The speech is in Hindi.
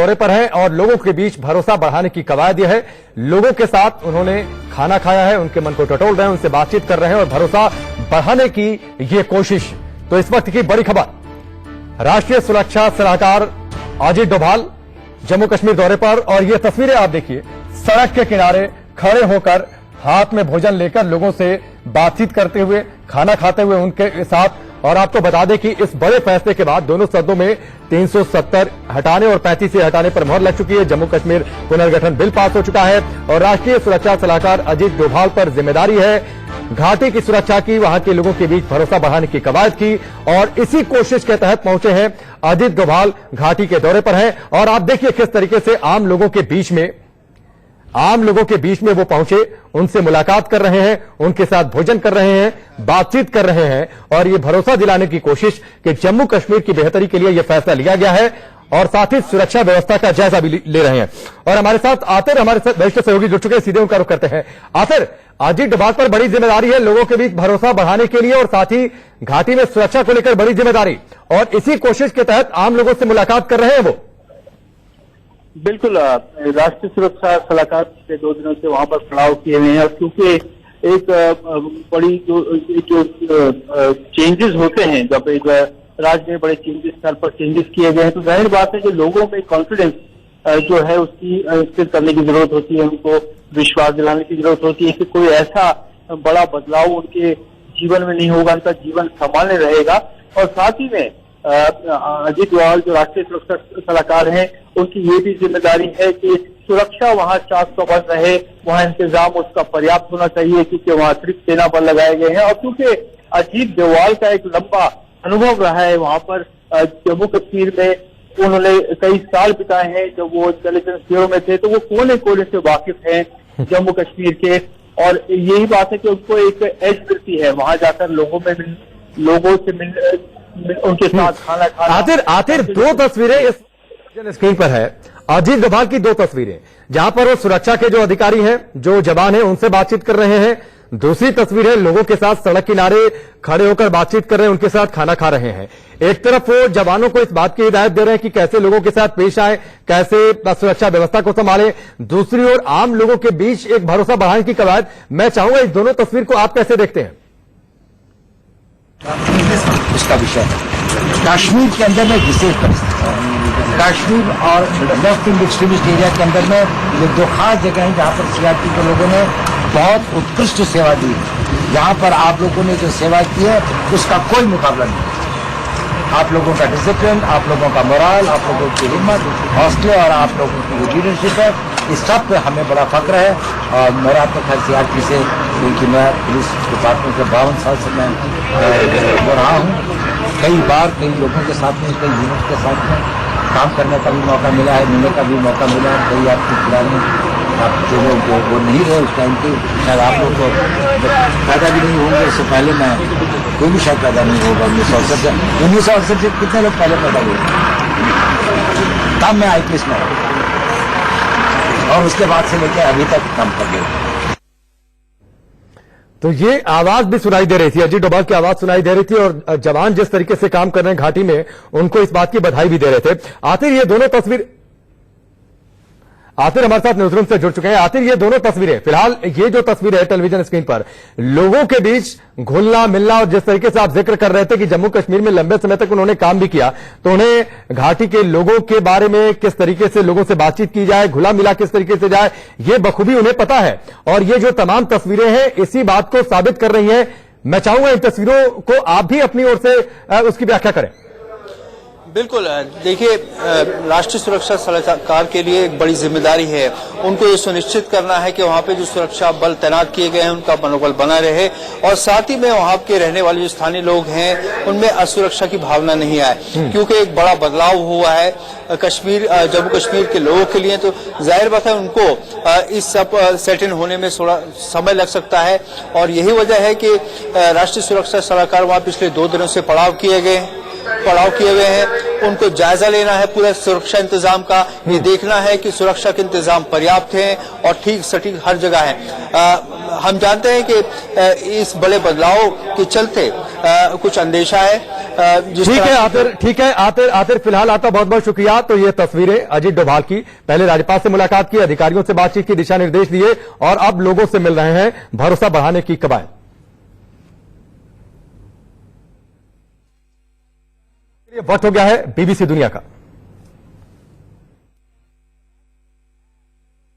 दौरे पर हैं और लोगों के बीच भरोसा बढ़ाने की कवायद यह है। लोगों के साथ उन्होंने खाना खाया है, उनके मन को टटोल रहे हैं, उनसे बातचीत कर रहे हैं और भरोसा बढ़ाने की ये कोशिश। तो इस वक्त की बड़ी खबर, राष्ट्रीय सुरक्षा सलाहकार अजीत डोभाल जम्मू कश्मीर दौरे पर, और ये तस्वीरें आप देखिए, सड़क के किनारे खड़े होकर हाथ में भोजन लेकर लोगों से बातचीत करते हुए, खाना खाते हुए उनके साथ। और आपको बता दें कि इस बड़े फैसले के बाद दोनों सदनों में 370 हटाने और 35 हटाने पर मुहर लग चुकी है। जम्मू कश्मीर पुनर्गठन बिल पास हो चुका है और राष्ट्रीय सुरक्षा सलाहकार अजीत डोभाल पर जिम्मेदारी है घाटी की सुरक्षा की, वहां के लोगों के बीच भरोसा बढ़ाने की कवायद की, और इसी कोशिश के तहत पहुंचे हैं अजीत डोभाल घाटी के दौरे पर हैं। और आप देखिए किस तरीके से आम लोगों के बीच में वो पहुंचे, उनसे मुलाकात कर रहे हैं, उनके साथ भोजन कर रहे हैं, बातचीत कर रहे हैं और ये भरोसा दिलाने की कोशिश कि जम्मू कश्मीर की बेहतरी के लिए यह फैसला लिया गया है और साथ ही सुरक्षा व्यवस्था का जायजा भी ले रहे हैं। और हमारे साथ आतिर, हमारे साथ वरिष्ठ सहयोगी जुड़ चुके हैं, सीधे उनका रुख करते हैं। आतिर, अजीत डोभाल पर बड़ी जिम्मेदारी है लोगों के बीच भरोसा बढ़ाने के लिए और साथ ही घाटी में सुरक्षा को लेकर बड़ी जिम्मेदारी, और इसी कोशिश के तहत आम लोगों से मुलाकात कर रहे हैं वो। बिल्कुल, राष्ट्रीय सुरक्षा सलाहकार पिछले 2 दिनों से वहां पर पड़ाव किए हुए हैं और क्योंकि एक बड़ी जो चेंजेस होते हैं, जब एक राज्य में बड़े चेंजेस स्तर पर चेंजेस किए गए हैं तो जाहिर बात है कि लोगों में कॉन्फिडेंस जो है उसकी इंस्टिल करने की जरूरत होती है, उनको विश्वास दिलाने की जरूरत होती है कि कोई ऐसा बड़ा बदलाव उनके जीवन में नहीं होगा, उनका जीवन सामान्य रहेगा। और साथ ही में अजीत डोभाल जो राष्ट्रीय सुरक्षा सलाहकार हैं, उनकी ये भी जिम्मेदारी है कि सुरक्षा वहां चाक चौबंद रहे, वहां इंतजाम उसका पर्याप्त होना चाहिए क्योंकि वहां अतिरिक्त सेना बल लगाए गए हैं। और क्योंकि अजीत डोभाल का एक लंबा अनुभव रहा है वहां पर जम्मू कश्मीर में, उन्होंने कई साल बिताए हैं जब वो इंटेलिजेंस ब्यूरो में थे, तो वो कोने कोने से वाकिफ हैं जम्मू कश्मीर के। और यही बात है कि उनको एक एज मिलती है वहां जाकर लोगों से उनके साथ खाना खाना। आतिर 2 तस्वीरें इस स्क्रीन पर है, अजीत डोभाल की 2 तस्वीरें जहां पर वो सुरक्षा के जो अधिकारी हैं, जो जवान हैं, उनसे बातचीत कर रहे हैं। दूसरी तस्वीर है लोगों के साथ सड़क किनारे खड़े होकर बातचीत कर रहे हैं, उनके साथ खाना खा रहे हैं। एक तरफ वो जवानों को इस बात की हिदायत दे रहे हैं कि कैसे लोगों के साथ पेश आए, कैसे सुरक्षा व्यवस्था को संभालें। दूसरी ओर आम लोगों के बीच एक भरोसा बढ़ाने की कवायद। मैं चाहूंगा इस दोनों तस्वीर को आप कैसे देखते हैं? इसका विषय है कश्मीर के अंदर में विशेष परिस्थिति है। कश्मीर और लेफ्ट विंग एक्सट्रीमिस्ट एरिया के अंदर में ये 2 खास जगह हैं जहाँ पर सीआरपी के लोगों ने बहुत उत्कृष्ट सेवा दी है। यहाँ पर आप लोगों ने जो सेवा की है उसका कोई मुकाबला नहीं। आप लोगों का डिसिप्लिन, आप लोगों का मोरल, आप लोगों की हिम्मत, हौसले और आप लोगों की जो लीडरशिप है, इस सब पे हमें बड़ा फक्र है। और मेरा तो खैर सीआरपी से, क्योंकि मैं पुलिस डिपार्टमेंट से 52 साल से मैं हो रहा हूँ, कई बार कई लोगों के साथ में, कई यूनिट के साथ में काम करने का भी मौका मिला है, मिलने का भी मौका मिला है। कई आपकी खिलाड़ी आप जो लोग वो नहीं रहे उस टाइम के, शायद आप लोग को पैदा भी नहीं होंगे, उससे पहले मैं कोई भी शायद पैदा नहीं होगा। 1968 से कितने लोग पहले पैदा हुए, तब मैं आईपीएस में और उसके बाद से लेकर अभी तक काम कर गए। तो ये आवाज भी सुनाई दे रही थी, अजीत डोभाल की आवाज सुनाई दे रही थी और जवान जिस तरीके से काम कर रहे हैं घाटी में, उनको इस बात की बधाई भी दे रहे थे। आतिर ये दोनों तस्वीर, आतिर हमारे साथ न्यूज़ रूम से जुड़ चुके हैं। आतिर ये दोनों तस्वीरें, फिलहाल ये जो तस्वीर है टेलीविजन स्क्रीन पर, लोगों के बीच घुलना मिलना, और जिस तरीके से आप जिक्र कर रहे थे कि जम्मू कश्मीर में लंबे समय तक उन्होंने काम भी किया, तो उन्हें घाटी के लोगों के बारे में किस तरीके से लोगों से बातचीत की जाए, घुला मिला किस तरीके से जाए, ये बखूबी उन्हें पता है। और ये जो तमाम तस्वीरें हैं इसी बात को साबित कर रही हैं। मैं चाहूंगा इन तस्वीरों को आप भी अपनी ओर से उसकी व्याख्या करें। बिल्कुल, देखिए, राष्ट्रीय सुरक्षा सलाहकार के लिए एक बड़ी जिम्मेदारी है। उनको ये सुनिश्चित करना है कि वहाँ पे जो सुरक्षा बल तैनात किए गए हैं उनका मनोबल बना रहे और साथ ही में वहाँ के रहने वाले जो स्थानीय लोग हैं उनमें असुरक्षा की भावना नहीं आए, क्योंकि एक बड़ा बदलाव हुआ है जम्मू कश्मीर के लोगों के लिए। तो जाहिर बात है उनको इस सब सेट इन होने में थोड़ा समय लग सकता है और यही वजह है कि राष्ट्रीय सुरक्षा सलाहकार वहाँ पिछले 2 दिनों से पड़ाव किए हुए हैं। उनको जायजा लेना है पूरे सुरक्षा इंतजाम का, ये देखना है कि सुरक्षा के इंतजाम पर्याप्त हैं और ठीक सटीक हर जगह है। हम जानते हैं कि इस बड़े बदलाव के चलते कुछ अंदेशा है जिस ठीक है तरह- आतिर, ठीक है आतिर फिलहाल आपका बहुत बहुत शुक्रिया। तो ये तस्वीरें अजीत डोभाल की, पहले राज्यपाल से मुलाकात की, अधिकारियों से बातचीत की, दिशा निर्देश दिए और अब लोगों से मिल रहे हैं, भरोसा बढ़ाने की कवायद। वक्त हो गया है बीबीसी दुनिया का।